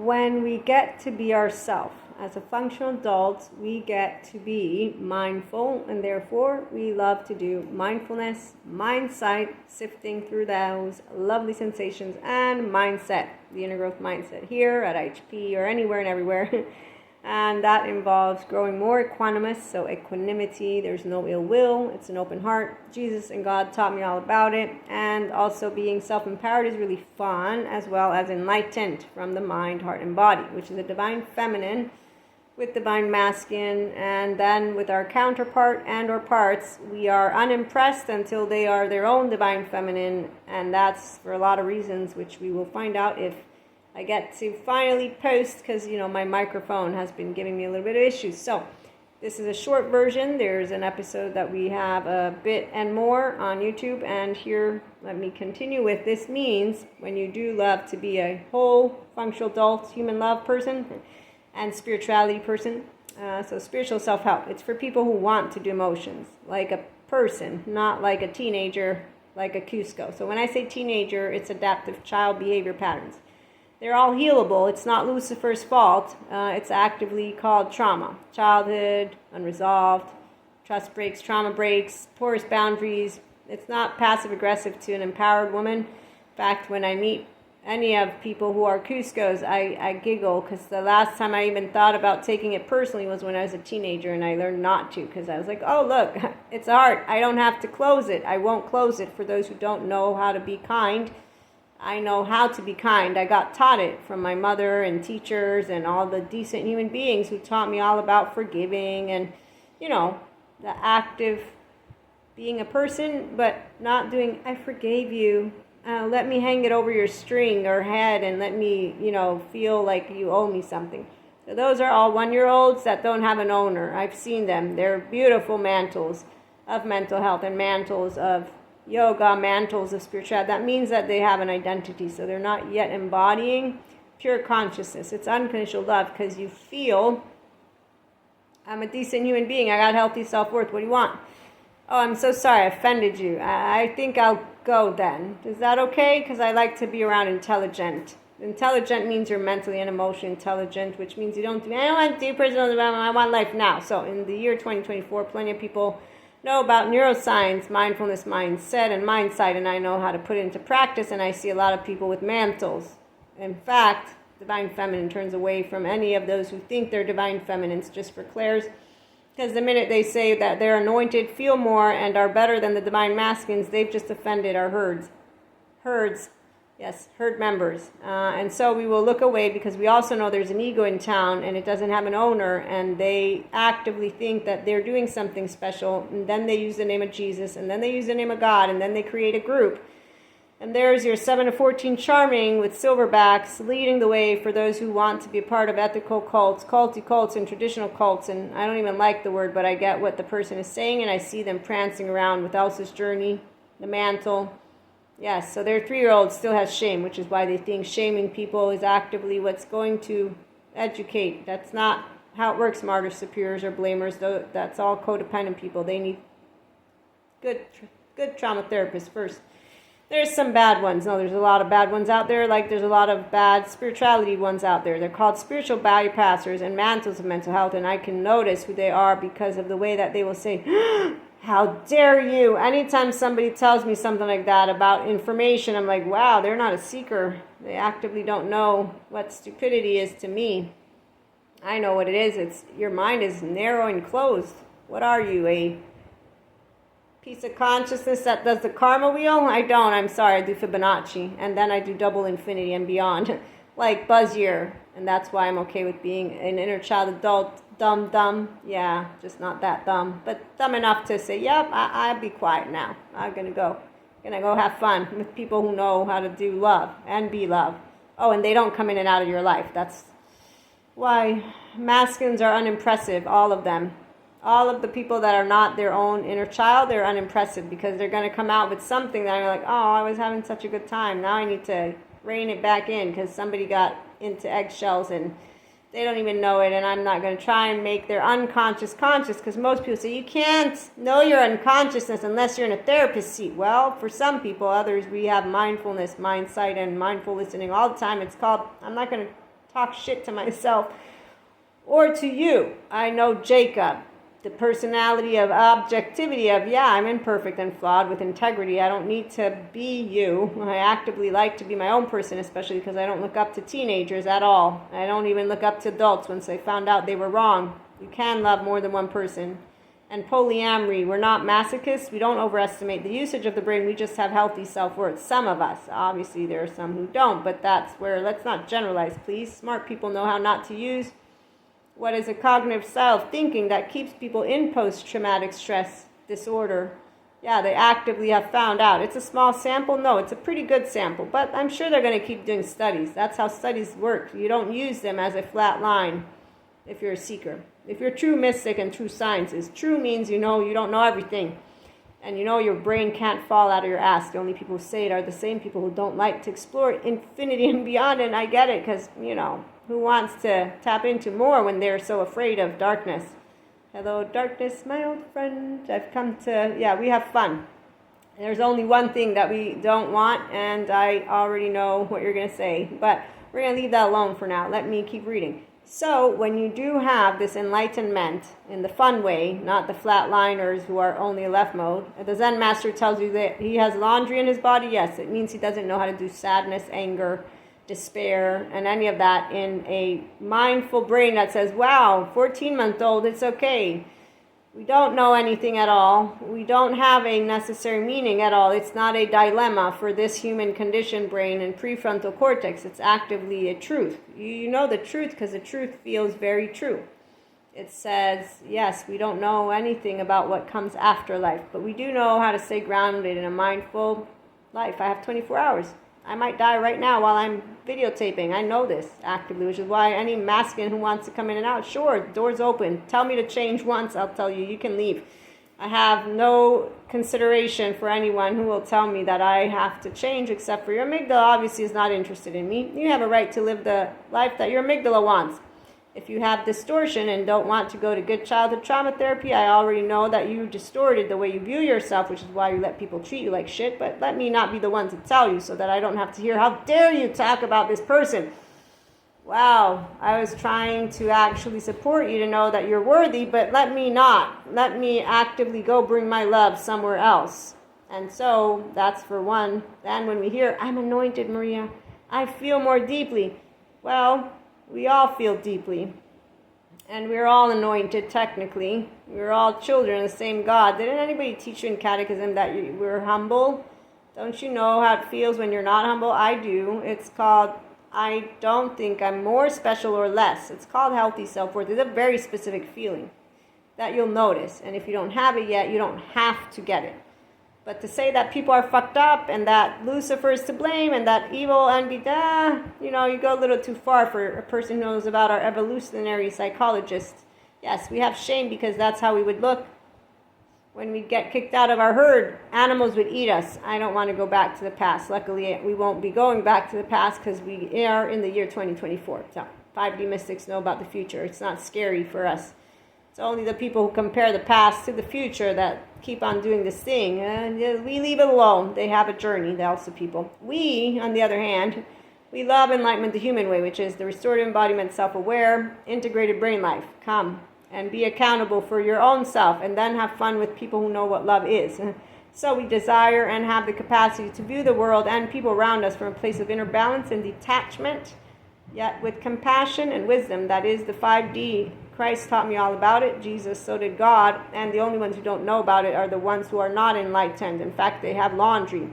when we get to be ourselves. As a functional adult, we get to be mindful, and therefore we love to do mindfulness, mindsight, sifting through those lovely sensations, and mindset, the inner growth mindset here at IHP or anywhere and everywhere. And that involves growing more equanimous, so equanimity, there's no ill will, it's an open heart. Jesus and God taught me all about it. And also being self-empowered is really fun, as well as enlightened from the mind, heart, and body, which is a divine feminine with divine masculine. And then with our counterpart and or parts, we are unimpressed until they are their own divine feminine. And that's for a lot of reasons, which we will find out if I get to finally post, because, my microphone has been giving me a little bit of issues. So this is a short version. There's an episode that we have a bit and more on YouTube. And here, let me continue with, this means when you do love to be a whole, functional adult, human love person and spirituality person. So spiritual self-help. It's for people who want to do emotions, like a person, not like a teenager, like a Cusco. So when I say teenager, it's adaptive child behavior patterns. They're all healable. It's not Lucifer's fault. It's actively called trauma. Childhood, unresolved, trust breaks, trauma breaks, porous boundaries. It's not passive-aggressive to an empowered woman. In fact, when I meet any of people who are Cuscos, I giggle, because the last time I even thought about taking it personally was when I was a teenager, and I learned not to, because I was like, oh, look, it's a heart. I don't have to close it. I won't close it. For those who don't know how to be kind, I know how to be kind. I got taught it from my mother and teachers and all the decent human beings who taught me all about forgiving and, the active being a person, but not doing, I forgave you. Let me hang it over your string or head and let me, feel like you owe me something. So those are all 1-year-olds that don't have an owner. I've seen them. They're beautiful mantles of mental health and mantles of yoga, mantles of spirituality. That means that they have an identity, so they're not yet embodying pure consciousness. It's unconditional love, because you feel, I'm a decent human being, I got healthy self-worth, what do you want? Oh, I'm so sorry, I offended you. I think I'll go then. Is that okay? Because I like to be around intelligent. Intelligent means you're mentally and emotionally intelligent, which means you don't do, I don't want to do personal development, I want life now. So in the year 2024, plenty of people know about neuroscience, mindfulness, mindset, and mindsight, and I know how to put it into practice, and I see a lot of people with mantles. In fact, divine feminine turns away from any of those who think they're divine feminines, just for Claire's, because the minute they say that they're anointed, feel more, and are better than the divine masculines, they've just offended our herds, yes, herd members. And so we will look away, because we also know there's an ego in town and it doesn't have an owner, and they actively think that they're doing something special, and then they use the name of Jesus, and then they use the name of God, and then they create a group. And there's your 7 to 14 charming with silverbacks leading the way for those who want to be a part of ethical cults, culty cults, and traditional cults. And I don't even like the word, but I get what the person is saying, and I see them prancing around with Elsa's journey, the mantle. Yes, so their 3-year-old still has shame, which is why they think shaming people is actively what's going to educate. That's not how it works, martyrs, superiors, or blamers. That's all codependent people. They need good trauma therapists first. There's some bad ones. No, there's a lot of bad ones out there, like there's a lot of bad spirituality ones out there. They're called spiritual bypassers and mantles of mental health, and I can notice who they are because of the way that they will say, how dare you? Anytime somebody tells me something like that about information, I'm like, wow, they're not a seeker. They actively don't know what stupidity is to me. I know what it is. It's your mind is narrow and closed. What are you, a piece of consciousness that does the karma wheel? I don't. I'm sorry. I do Fibonacci, and then I do double infinity and beyond, like Buzzier. And that's why I'm okay with being an inner child adult. Dumb. Yeah, just not that dumb, but dumb enough to say, yep, I'll be quiet now. I'm gonna go have fun with people who know how to do love and be love. Oh, and they don't come in and out of your life. That's why masculines are unimpressive, all of them. All of the people that are not their own inner child, they're unimpressive, because they're going to come out with something that you're like, oh, I was having such a good time. Now I need to rein it back in because somebody got into eggshells and they don't even know it, and I'm not going to try and make their unconscious conscious, because most people say you can't know your unconsciousness unless you're in a therapist seat. Well, for some people, others, we have mindfulness, mindsight, and mindful listening all the time. It's called, I'm not going to talk shit to myself or to you. I know Jacob, the personality of objectivity of, yeah, I'm imperfect and flawed with integrity. I don't need to be you. I actively like to be my own person, especially because I don't look up to teenagers at all. I don't even look up to adults once they found out they were wrong. You can love more than one person. And polyamory, we're not masochists. We don't overestimate the usage of the brain. We just have healthy self-worth. Some of us. Obviously, there are some who don't, but that's where, let's not generalize, please. Smart people know how not to use what is a cognitive style of thinking that keeps people in post-traumatic stress disorder. Yeah, they actively have found out. It's a small sample? No, it's a pretty good sample, but I'm sure they're going to keep doing studies. That's how studies work. You don't use them as a flat line if you're a seeker. If you're true mystic and true sciences, true means you don't know everything. And your brain can't fall out of your ass. The only people who say it are the same people who don't like to explore infinity and beyond. And I get it because, who wants to tap into more when they're so afraid of darkness? Hello, darkness, my old friend. I've come to, we have fun. There's only one thing that we don't want, and I already know what you're going to say. But we're going to leave that alone for now. Let me keep reading. So when you do have this enlightenment in the fun way, not the flatliners who are only left mode, the Zen master tells you that he has laundry in his body. Yes, it means he doesn't know how to do sadness, anger, despair, and any of that in a mindful brain that says, wow, 14-month-old, it's okay. We don't know anything at all. We don't have a necessary meaning at all. It's not a dilemma for this human conditioned brain and prefrontal cortex. It's actively a truth. You know the truth because the truth feels very true. It says, yes, we don't know anything about what comes after life, but we do know how to stay grounded in a mindful life. I have 24 hours. I might die right now while I'm videotaping. I know this actively, which is why any masculine who wants to come in and out, sure, door's open. Tell me to change once, I'll tell you, you can leave. I have no consideration for anyone who will tell me that I have to change, except for your amygdala obviously is not interested in me. You have a right to live the life that your amygdala wants. If you have distortion and don't want to go to good childhood trauma therapy, I already know that you distorted the way you view yourself, which is why you let people treat you like shit. But let me not be the one to tell you so that I don't have to hear, how dare you talk about this person? Wow, I was trying to actually support you to know that you're worthy, but let me not. Let me actively go bring my love somewhere else. And so that's for one. Then when we hear, I'm anointed, Maria, I feel more deeply. Well, we all feel deeply, and we're all anointed technically. We're all children of the same God. Didn't anybody teach you in catechism that we're humble? Don't you know how it feels when you're not humble? I do. It's called, I don't think I'm more special or less. It's called healthy self-worth. It's a very specific feeling that you'll notice, and if you don't have it yet, you don't have to get it. But to say that people are fucked up and that Lucifer is to blame and that evil envy, you go a little too far for a person who knows about our evolutionary psychologist. Yes, we have shame because that's how we would look when we get kicked out of our herd. Animals would eat us. I don't want to go back to the past. Luckily, we won't be going back to the past because we are in the year 2024. So 5D mystics know about the future. It's not scary for us. It's only the people who compare the past to the future that keep on doing this thing. And we leave it alone. They have a journey, the Elsa people. We, on the other hand, we love enlightenment the human way, which is the restorative embodiment, self-aware, integrated brain life. Come and be accountable for your own self and then have fun with people who know what love is. So we desire and have the capacity to view the world and people around us from a place of inner balance and detachment, yet with compassion and wisdom. That is the 5D. Christ taught me all about it. Jesus, so did God. And the only ones who don't know about it are the ones who are not enlightened. In fact, they have laundry.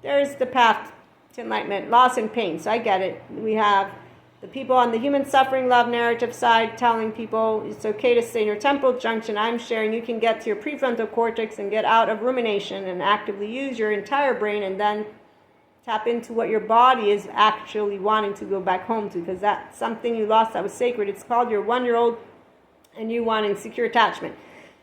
There's the path to enlightenment, loss and pain. So I get it. We have the people on the human suffering, love narrative side telling people it's okay to stay in your temporal junction. I'm sharing you can get to your prefrontal cortex and get out of rumination and actively use your entire brain and then tap into what your body is actually wanting to go back home to, because that's something you lost that was sacred. It's called your 1-year-old and you wanting secure attachment.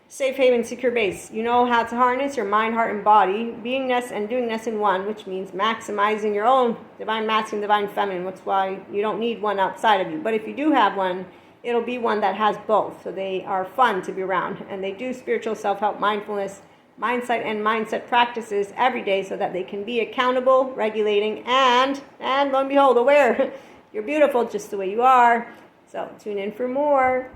Safe haven, secure base. You know how to harness your mind, heart, and body, beingness and doingness in one, which means maximizing your own divine masculine, divine feminine. That's why you don't need one outside of you. But if you do have one, it'll be one that has both. So they are fun to be around. And they do spiritual self-help, mindfulness, mindset, and mindset practices every day so that they can be accountable, regulating, and lo and behold, aware. You're beautiful just the way you are. So tune in for more.